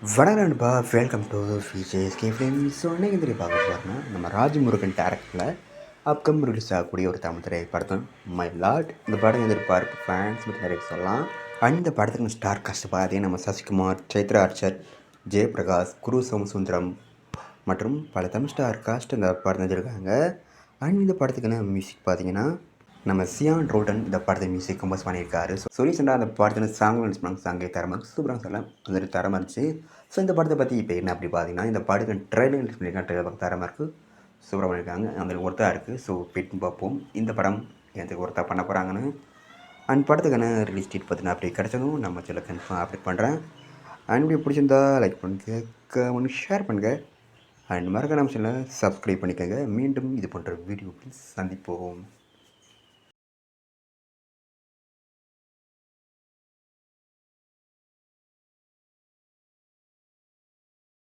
வணக்கம் நண்பா, welcome to VJSK films. So இன்றைக்கி தெரிய பார்க்க போகிறோன்னா நம்ம ராஜமுருகன் டேரக்டரில் அப்கம் ரிலீஸ் ஆகக்கூடிய ஒரு தமிழ் திரைப்படம் மை லார்ட். இந்த படம் எதிர்பார்ப்பு ஃபேன்ஸ் பற்றி நிறைய சொல்லலாம். அண்ட் இந்த படத்துக்கு ஸ்டார் காஸ்ட் பார்த்தீங்கன்னா நம்ம சசிகுமார், சைத்ரா ஆர்ச்சர், ஜெயபிரகாஷ், குரு சோமசுந்தரம் மற்றும் பல தமிழ் ஸ்டார் காஸ்ட் இந்த படம் செஞ்சுருக்காங்க. அண்ட் இந்த படத்துக்குன்னு மியூசிக் பார்த்தீங்கன்னா நம்ம சியான் ரோட்டன் இந்த படத்தை மியூசிக் கம்போஸ் பண்ணியிருக்காரு. ஸோ ரீசெண்டாக அந்த படத்தில் சாங்கே தரமாக சூப்பராக சொல்ல வந்துட்டு தரமாக இருந்துச்சு. ஸோ இந்த படத்தை பற்றி இப்போ என்ன அப்படி பார்த்தீங்கன்னா, இந்த படத்துக்கு ட்ரெயிலர் பண்ணியிருக்காங்க. ட்ரெயிலர் தரமாக இருக்குது, சூப்பராக பண்ணியிருக்காங்க. அந்த ஒருத்தாக இருக்குது. ஸோ போய்ட்டு பார்ப்போம் இந்த படம் எதுக்கு ஒருத்தா பண்ண போகிறாங்கன்னு. அண்ட் படத்துக்கான ரிலீஸ் டேட் பார்த்தீங்கன்னா அப்படி கிடச்சதும் நம்ம சில கன்ஃபார்ம் அப்டேட் பண்ணுறேன். அண்ட் இப்படி பிடிச்சிருந்தா லைக் பண்ணுங்கள், கமெண்ட், ஷேர் பண்ணுங்கள். அண்ட் மறக்காம சேனலை சப்ஸ்கிரைப் பண்ணிக்கோங்க. மீண்டும் இது போன்ற வீடியோ சந்திப்போம்.